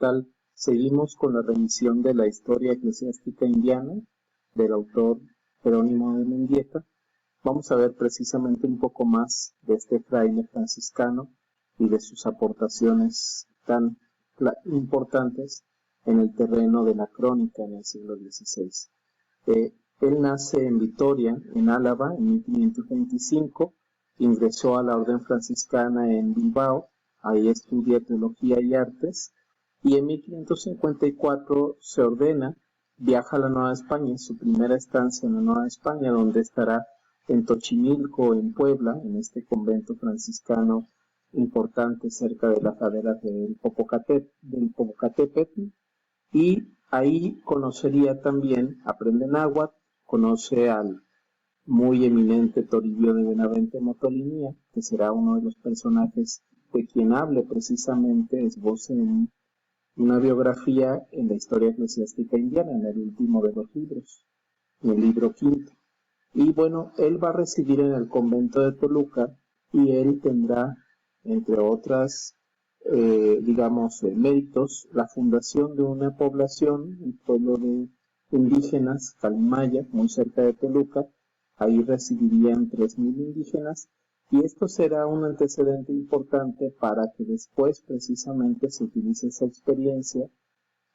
tal? Seguimos con la revisión de la historia eclesiástica indiana del autor Jerónimo de Mendieta. Vamos a ver precisamente un poco más de este fraile franciscano y de sus aportaciones tan importantes en el terreno de la crónica en el siglo XVI. Él nace en Vitoria, en Álava, en 1525, ingresó a la orden franciscana en Bilbao, ahí estudia teología y artes, y en 1554 se ordena, viaja a la Nueva España, su primera estancia en la Nueva España, donde estará en Tochimilco, en Puebla, en este convento franciscano importante cerca de las laderas del Popocatépetl, y ahí conocería también, aprende náhuatl, conoce al muy eminente Toribio de Benavente Motolinía, que será uno de los personajes de quien hable precisamente, esboce una biografía en la historia eclesiástica indiana, en el último de los libros, en el libro quinto. Y bueno, él va a residir en el convento de Toluca y él tendrá, entre otras, méritos, la fundación de una población, un pueblo de indígenas, Calimaya, muy cerca de Toluca. Ahí residirían 3,000 indígenas, y esto será un antecedente importante para que después precisamente se utilice esa experiencia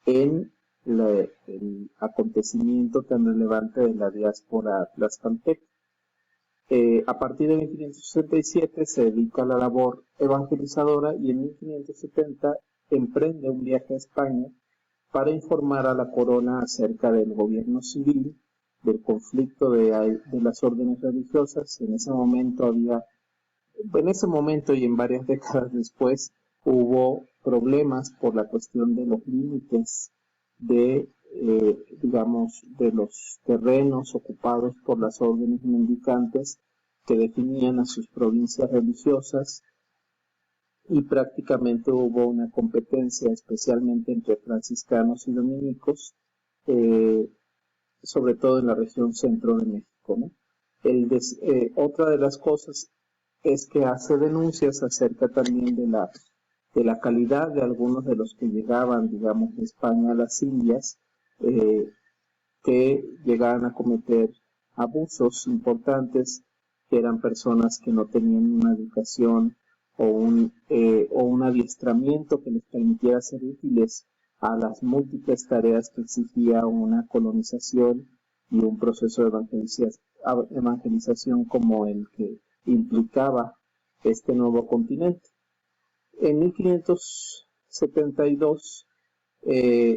en el acontecimiento tan relevante de la diáspora tlaxcalteca. A partir de 1567 se dedica a la labor evangelizadora y en 1570 emprende un viaje a España para informar a la corona acerca del gobierno civil, del conflicto de las órdenes religiosas. En ese momento y en varias décadas después hubo problemas por la cuestión de los límites de los terrenos ocupados por las órdenes mendicantes que definían a sus provincias religiosas, y prácticamente hubo una competencia, especialmente entre franciscanos y dominicos, sobre todo en la región centro de México, ¿no? Otra de las cosas es que hace denuncias acerca también de la calidad de algunos de los que llegaban, digamos, de España a las Indias, que llegaban a cometer abusos importantes, que eran personas que no tenían una educación o un adiestramiento que les permitiera ser útiles a las múltiples tareas que exigía una colonización y un proceso de evangelización como el que implicaba este nuevo continente. En 1572,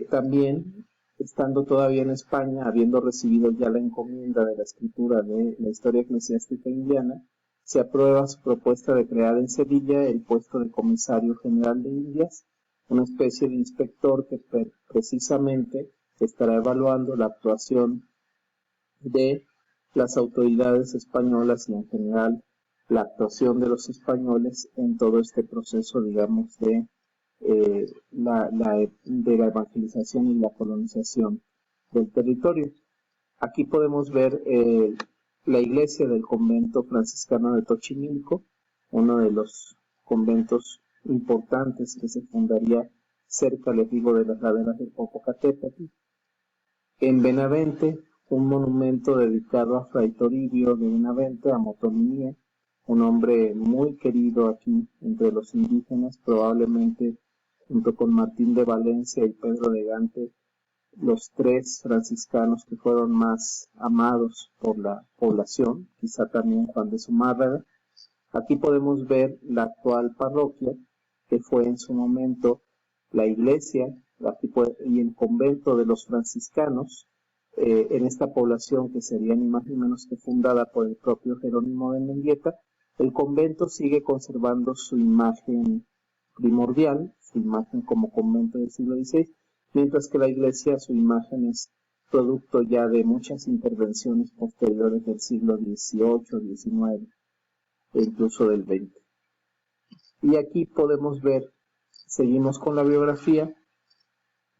también, estando todavía en España, habiendo recibido ya la encomienda de la escritura de la historia eclesiástica indiana, se aprueba su propuesta de crear en Sevilla el puesto de comisario general de Indias, una especie de inspector que precisamente estará evaluando la actuación de las autoridades españolas y en general la actuación de los españoles en todo este proceso, digamos, de la evangelización y la colonización del territorio. Aquí podemos ver la iglesia del convento franciscano de Tochimilco, uno de los conventos importantes que se fundaría cerca, les digo, de las laderas del Popocatépetl. En Benavente, un monumento dedicado a Fray Toribio de Benavente, a Motolinía, un hombre muy querido aquí entre los indígenas, probablemente junto con Martín de Valencia y Pedro de Gante, los tres franciscanos que fueron más amados por la población, quizá también Juan de Zumárraga. Aquí podemos ver la actual parroquia, que fue en su momento la iglesia y el convento de los franciscanos, en esta población que sería ni más ni menos que fundada por el propio Jerónimo de Mendieta. El convento sigue conservando su imagen primordial, su imagen como convento del siglo XVI, mientras que la iglesia, su imagen es producto ya de muchas intervenciones posteriores del siglo XVIII, XIX e incluso del XX. Y aquí podemos ver, seguimos con la biografía,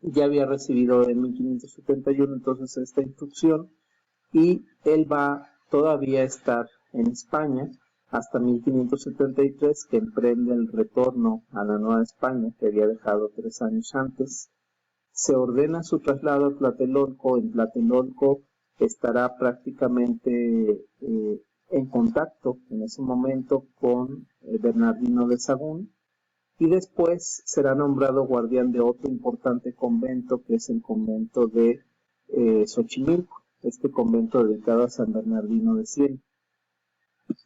ya había recibido en 1571 entonces esta instrucción, y él va todavía a estar en España hasta 1573, que emprende el retorno a la Nueva España, que había dejado 3 años antes. Se ordena su traslado a Tlatelolco. En Tlatelolco estará prácticamente en contacto en ese momento con Bernardino de Sahagún, y después será nombrado guardián de otro importante convento, que es el convento de Xochimilco, este convento dedicado a San Bernardino de Siena.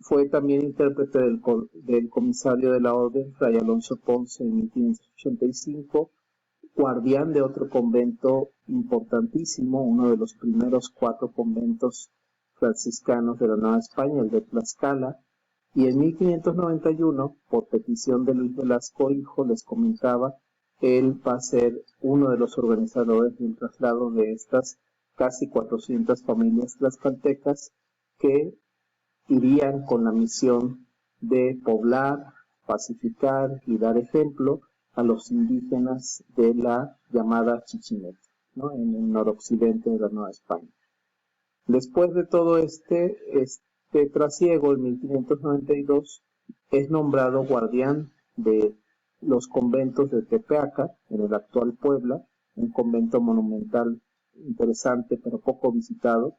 Fue también intérprete del comisario de la orden, Fray Alonso Ponce, en 1585, guardián de otro convento importantísimo, uno de los primeros 4 conventos franciscanos de la Nueva España, el de Tlaxcala. Y en 1591, por petición de Luis Velasco Hijo, les comentaba, él va a ser uno de los organizadores del traslado de estas casi 400 familias tlaxcaltecas que irían con la misión de poblar, pacificar y dar ejemplo a los indígenas de la llamada Chichimeca, ¿no?, en el noroccidente de la Nueva España. Después de todo este trasiego, en 1592, es nombrado guardián de los conventos de Tepeaca, en el actual Puebla, un convento monumental interesante pero poco visitado,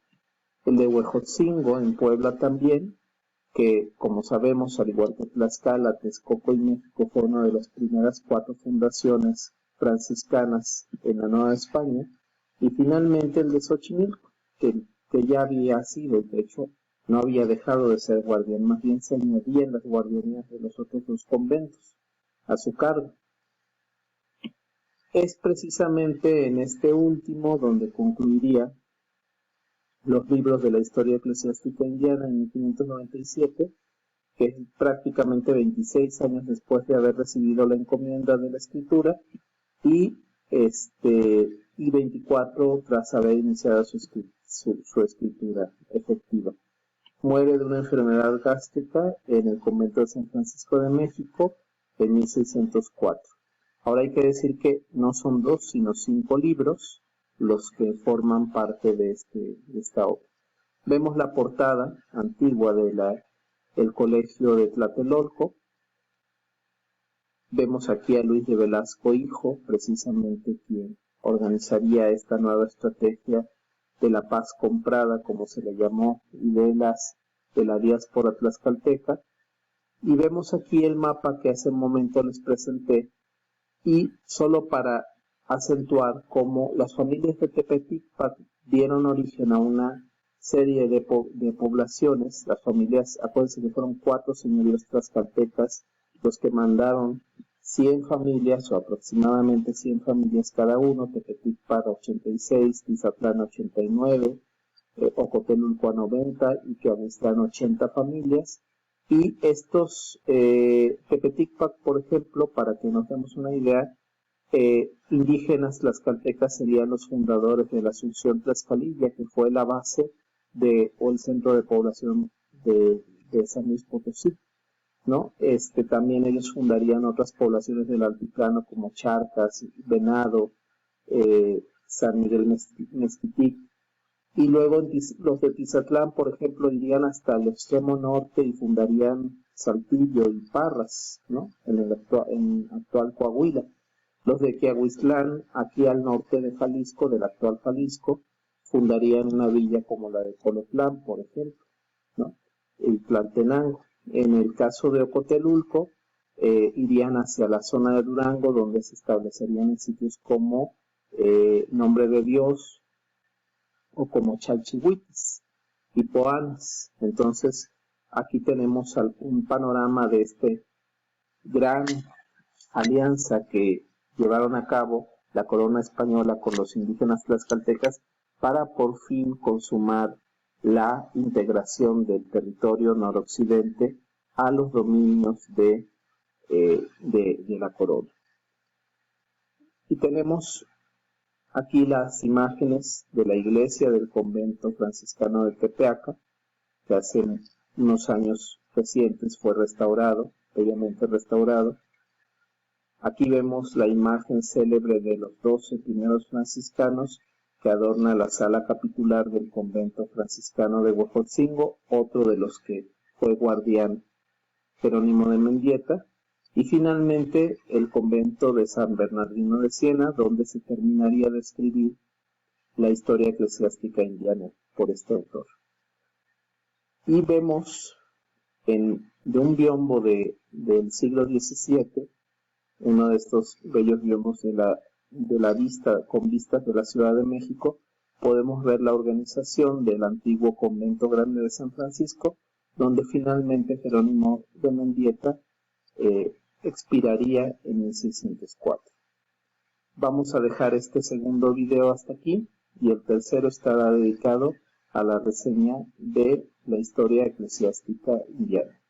el de Huejotzingo, en Puebla también, que, como sabemos, al igual que Tlaxcala, Texcoco y México, fue una de las primeras 4 fundaciones franciscanas en la Nueva España, y finalmente el de Xochimilco, que ya había sido, de hecho, no había dejado de ser guardián, más bien se añadían las guardianías de los otros 2 conventos a su cargo. Es precisamente en este último donde concluiría los libros de la historia eclesiástica indiana en 1597, que es prácticamente 26 años después de haber recibido la encomienda de la escritura, y 24 tras haber iniciado su escritura efectiva. Muere de una enfermedad gástrica en el convento de San Francisco de México en 1604. Ahora hay que decir que no son 2, sino 5 libros los que forman parte de esta obra. Vemos la portada antigua del colegio de Tlatelolco. Vemos aquí a Luis de Velasco Hijo, precisamente quien organizaría esta nueva estrategia de la paz comprada, como se le llamó, y de la diáspora tlaxcalteca. Y vemos aquí el mapa que hace un momento les presenté, y solo para acentuar cómo las familias de Tepeticpac dieron origen a una serie de poblaciones. Las familias, acuérdense que fueron 4 señoríos tlaxcaltecas los que mandaron 100 familias, o aproximadamente 100 familias cada uno: Tepeticpac 86, Tizatlán 89, Ocotelulco 90 y Teahuistlán 80 familias. Y estos Tepeticpac, por ejemplo, para que nos demos una idea, indígenas tlaxcaltecas serían los fundadores de la Asunción Tlaxcalilla, que fue la base o el centro de población de San Luis Potosí, ¿no? También ellos fundarían otras poblaciones del altiplano como Charcas, Venado, San Miguel Mezquitic. Y luego los de Tizatlán, por ejemplo, irían hasta el extremo norte y fundarían Saltillo y Parras, ¿no?, en actual Coahuila. Los de Teahuistlán, aquí al norte de Jalisco, del actual Jalisco, fundarían una villa como la de Colotlán, por ejemplo, ¿no?, y Tlaltenango. En el caso de Ocotelulco, irían hacia la zona de Durango, donde se establecerían en sitios como Nombre de Dios, o como Chalchihuites y Poanas. Entonces, aquí tenemos un panorama de gran alianza que llevaron a cabo la corona española con los indígenas tlaxcaltecas para por fin consumar la integración del territorio noroccidente a los dominios de la corona. Y tenemos aquí las imágenes de la iglesia del convento franciscano de Tepeaca, que hace unos años recientes fue restaurado, previamente restaurado. Aquí vemos la imagen célebre de los 12 primeros franciscanos que adorna la sala capitular del convento franciscano de Huejotzingo, otro de los que fue guardián Jerónimo de Mendieta, y finalmente el convento de San Bernardino de Siena, donde se terminaría de escribir la historia eclesiástica indiana por este autor. Y vemos de un biombo del siglo XVII, uno de estos bellos biombos de la vista, con vistas de la Ciudad de México, podemos ver la organización del antiguo convento grande de San Francisco, donde finalmente Jerónimo de Mendieta expiraría en 1604. Vamos a dejar este segundo video hasta aquí, y el tercero estará dedicado a la reseña de la historia eclesiástica indiana.